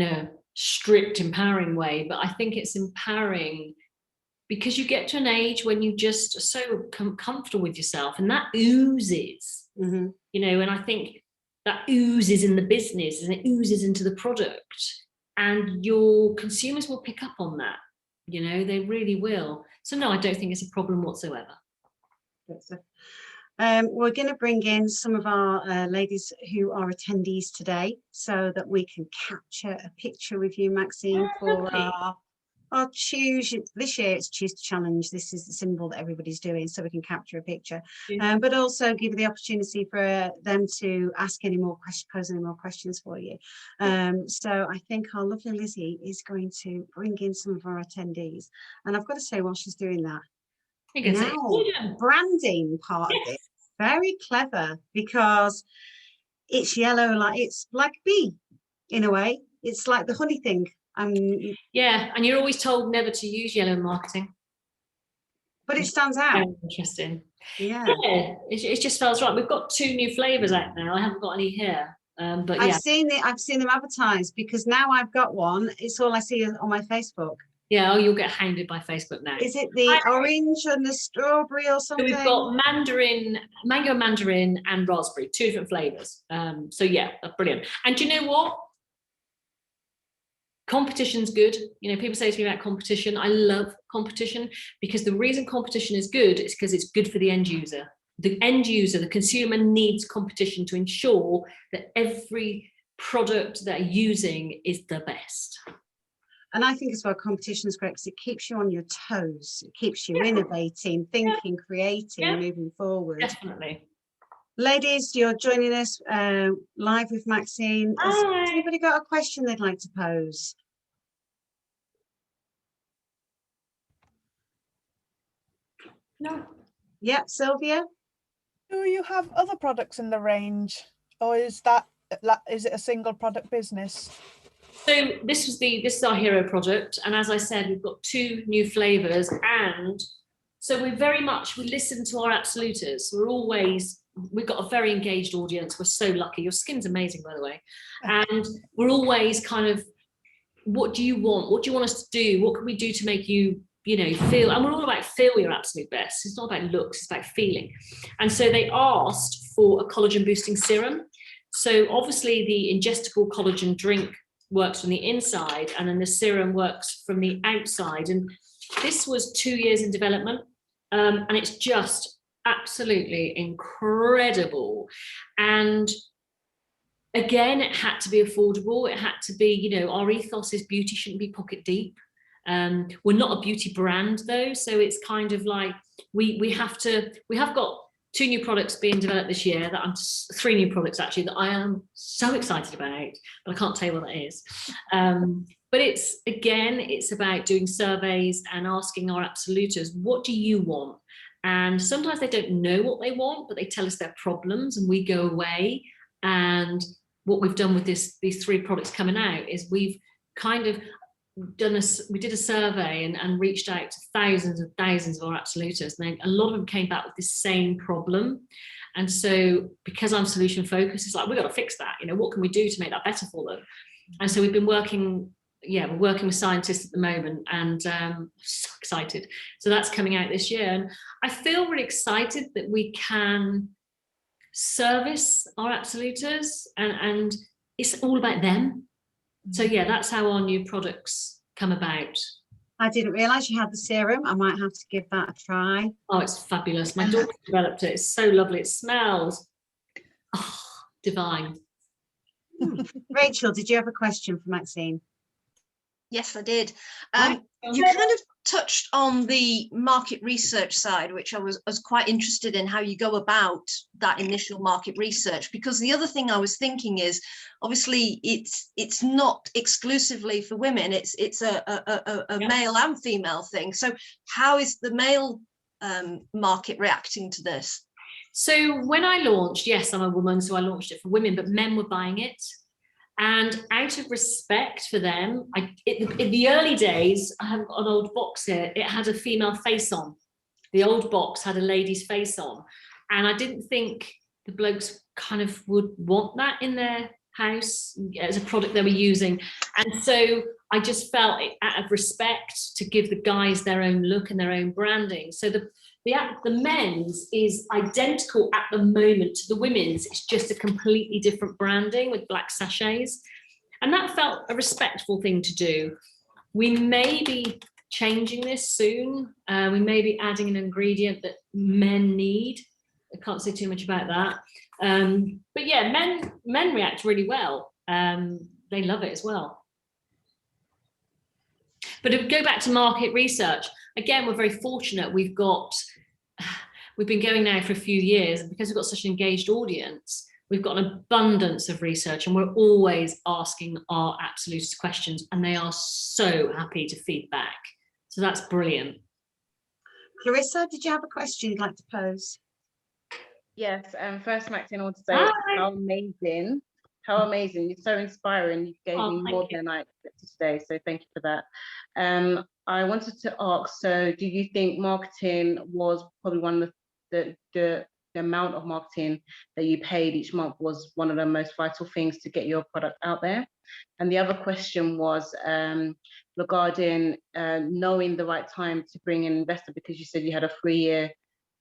a strict empowering way, but I think it's empowering because you get to an age when you just are so comfortable with yourself, and that oozes, and I think that oozes in the business and it oozes into the product, and your consumers will pick up on that. They really will. So no, I don't think it's a problem whatsoever. We're going to bring in some of our ladies who are attendees today so that we can capture a picture with you, Maxine, for our choose. This year it's choose to challenge. This is the symbol that everybody's doing, so we can capture a picture, but also give the opportunity for them to ask any more questions, pose any more questions for you. So I think our lovely Lizzie is going to bring in some of our attendees, and I've got to say, while she's doing that, now branding part of it, very clever, because it's yellow, it's like bee in a way. It's like the honey thing. Yeah, and you're always told never to use yellow in marketing, but it stands out. Very interesting. Yeah, it just feels right. We've got 2 new flavors out now. I haven't got any here, but I've seen them advertised, because now I've got one. It's all I see on my Facebook. Yeah, you'll get hounded by Facebook now. Is it the orange and the strawberry or something? So we've got mango mandarin and raspberry, 2 different flavors. So yeah, that's brilliant. And do you know what? Competition's good. People say to me about competition. I love competition, because the reason competition is good is because it's good for the end user. The end user, the consumer, needs competition to ensure that every product they're using is the best. And I think as well, competition is great because it keeps you on your toes. It keeps you innovating, thinking, creating, moving forward. Definitely. Ladies, you're joining us live with Maxine. Has anybody got a question they'd like to pose? No. Yep, Sylvia? Do you have other products in the range, or is it a single product business? So this is our hero product, and as I said, we've got 2 new flavors, and so we listen to our absoluters. We've got a very engaged audience. We're so lucky. Your skin's amazing, by the way, and we're always kind of, what do you want? What do you want us to do? What can we do to make you feel? And we're all about feel your absolute best. It's not about looks, it's about feeling. And so they asked for a collagen boosting serum. So obviously the ingestible collagen drink works from the inside, and then the serum works from the outside. And this was 2 years in development, and it's just absolutely incredible. And again, it had to be affordable. It had to be, our ethos is beauty shouldn't be pocket deep. We're not a beauty brand though, so it's kind of like we have got 2 new products being developed this year, 3 new products actually, that I am so excited about, but I can't tell you what that is. But it's about doing surveys and asking our absoluters, what do you want? And sometimes they don't know what they want, but they tell us their problems, and we go away. And what we've done with these 3 products coming out is we've kind of we did a survey and reached out to thousands and thousands of our absoluters, and a lot of them came back with the same problem. And so because I'm solution focused, it's like, we've got to fix that. What can we do to make that better for them? And so we've been working with scientists at the moment, and I'm so excited. So that's coming out this year, and I feel really excited that we can service our absoluters, and it's all about them. So yeah, that's how our new products come about. I didn't realise you had the serum. I might have to give that a try. Oh, it's fabulous. My daughter developed it. It's so lovely. It smells divine. Rachel, did you have a question for Maxine? Yes, I did. Right. You kind of touched on the market research side, which I was quite interested in, how you go about that initial market research, because the other thing I was thinking is, obviously it's not exclusively for women, it's a male and female thing. So how is the male market reacting to this? So when I launched, yes, I'm a woman, so I launched it for women, but men were buying it. And out of respect for them, in the early days, I have got an old box here. It had a female face on. The old box had a lady's face on. And I didn't think the blokes kind of would want that in their house as a product they were using. And so I just felt it out of respect to give the guys their own look and their own branding. So the men's is identical at the moment to the women's. It's just a completely different branding with black sachets. And that felt a respectful thing to do. We may be changing this soon. We may be adding an ingredient that men need. I can't say too much about that. But yeah, men react really well. They love it as well. But to go back to market research, again, we're very fortunate. We've been going now for a few years, and because we've got such an engaged audience, we've got an abundance of research, and we're always asking our absolutist questions, and they are so happy to feed back. So that's brilliant. Clarissa, did you have a question you'd like to pose? Yes, first, Maxine, I want to say Hi. how amazing, you're so inspiring. You gave me more than I expected today, so thank you for that. I wanted to ask, so do you think marketing was probably one of the amount of marketing that you paid each month was one of the most vital things to get your product out there? And the other question was regarding knowing the right time to bring in an investor, because you said you had a 3-year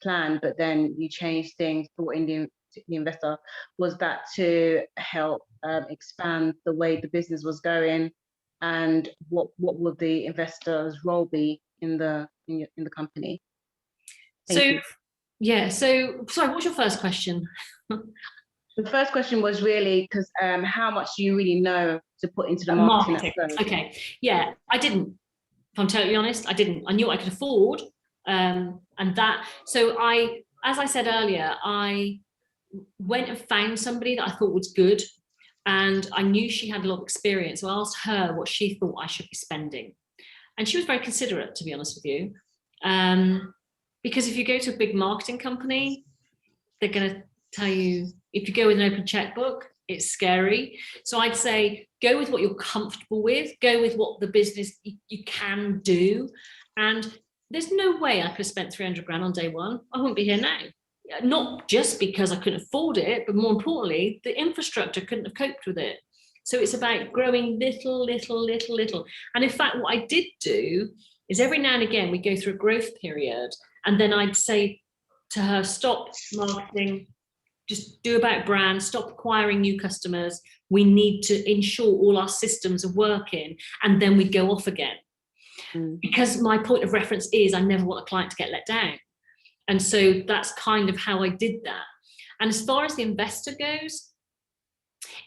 plan, but then you changed things, brought in the investor. Was that to help expand the way the business was going? And what would the investor's role be in the company? Thank you. Yeah, so sorry, what's your first question? The first question was really because how much do you really know to put into the marketing? Okay, yeah, I didn't. If I'm totally honest, I didn't. I knew what I could afford, and that. So as I said earlier, I went and found somebody that I thought was good, and I knew she had a lot of experience. So I asked her what she thought I should be spending, and she was very considerate, to be honest with you. Because if you go to a big marketing company, they're going to tell you, if you go with an open checkbook, it's scary. So I'd say go with what you're comfortable with, go with what the business you can do. And there's no way I could have spent 300 grand on day one. I wouldn't be here now. Not just because I couldn't afford it, but more importantly, the infrastructure couldn't have coped with it. So it's about growing little. And in fact, what I did do is every now and again, we go through a growth period, and then I'd say to her, stop marketing, just do about brand, stop acquiring new customers. We need to ensure all our systems are working, and then we'd go off again. Because my point of reference is I never want a client to get let down. And so that's kind of how I did that. And as far as the investor goes,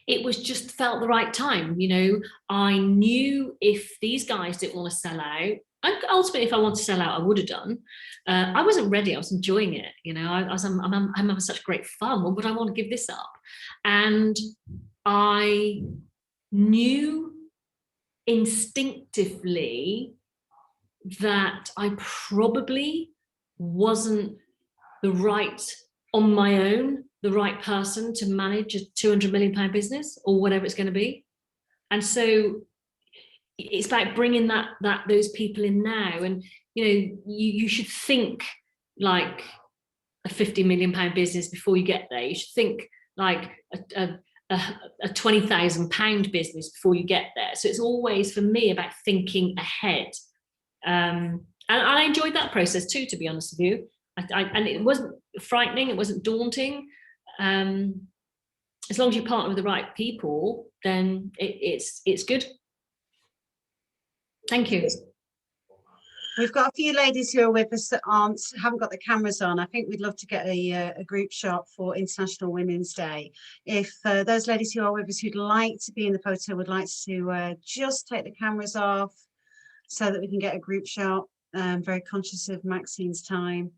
it was just felt the right time. You know, I knew if these guys didn't want to sell out, and ultimately if I wanted to sell out, I would have done. I wasn't ready. I was enjoying it. You know, I'm having such great fun. Well, would I want to give this up? And I knew instinctively that I probably wasn't the right person to manage a 200 million pound business or whatever it's going to be. And so it's like bringing those people in now. And you know, you should think like a 50 million pound business before you get there. You should think like a 20,000 pound business before you get there. So it's always for me about thinking ahead. And I enjoyed that process too, to be honest with you. And it wasn't frightening, it wasn't daunting. As long as you partner with the right people, then it's good. Thank you. We've got a few ladies who are with us that haven't got the cameras on. I think we'd love to get a group shot for International Women's Day. If those ladies who are with us who'd like to be in the photo would like to just take the cameras off so that we can get a group shot. Very conscious of Maxine's time.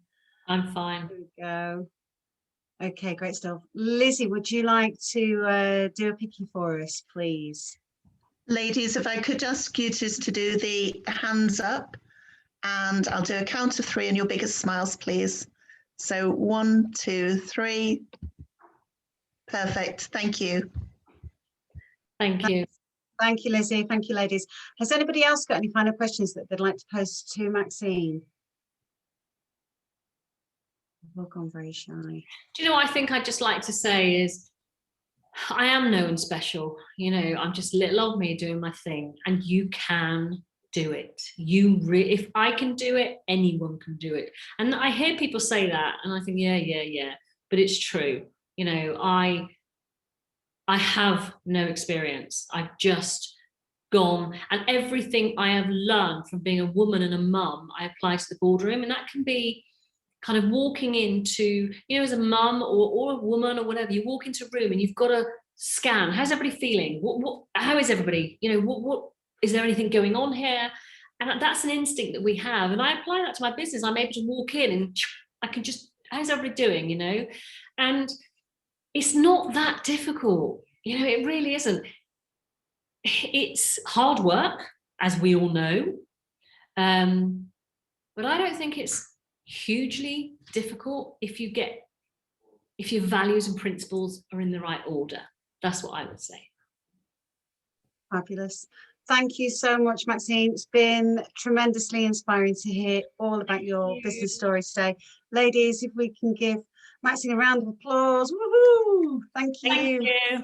I'm fine. There we go. Okay, great stuff. Lizzie, would you like to do a pickie for us, please? Ladies, if I could ask you just to do the hands up, and I'll do a count of 3 and your biggest smiles, please. So 1, 2, 3. Perfect. Thank you. Thank you. Thank you, Lizzie. Thank you, ladies. Has anybody else got any final questions that they'd like to pose to Maxine? We've all gone very shy. Do you know what I think I'd just like to say is, I am no one special. You know, I'm just little old me doing my thing, and you can do it. If I can do it, anyone can do it. And I hear people say that, and I think, yeah, but it's true. You know, I have no experience. I've just gone, and everything I have learned from being a woman and a mum, I apply to the boardroom. And that can be kind of walking into, you know, as a mum or a woman or whatever, you walk into a room and you've got to scan. How's everybody feeling? How is everybody? You know, what is there anything going on here? And that's an instinct that we have. And I apply that to my business. I'm able to walk in and I can just, how's everybody doing, you know? And it's not that difficult. You know, it really isn't. It's hard work, as we all know. But I don't think it's hugely difficult if your values and principles are in the right order. That's what I would say. Fabulous. Thank you so much, Maxine. It's been tremendously inspiring to hear all about your business story today. Ladies, if we can give Maxine a round of applause. Woohoo! Thank you. Thank you.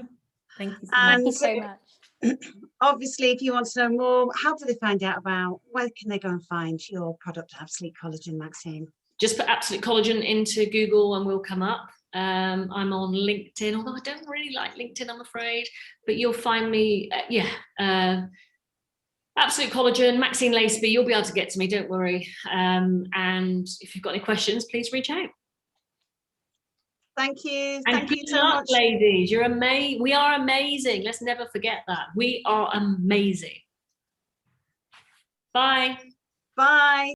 Thank you And so much. obviously, if you want to know more, how do they find out about, where can they go and find your product, Absolute Collagen, Maxine? Just put Absolute Collagen into Google and we'll come up. I'm on LinkedIn, although I don't really like LinkedIn, I'm afraid, but you'll find me, Absolute Collagen, Maxine Laceby, you'll be able to get to me, don't worry. And if you've got any questions, please reach out. Thank you. And Thank you good so luck, much. ladies. You're amazing. We are amazing. Let's never forget that. We are amazing. Bye. Bye.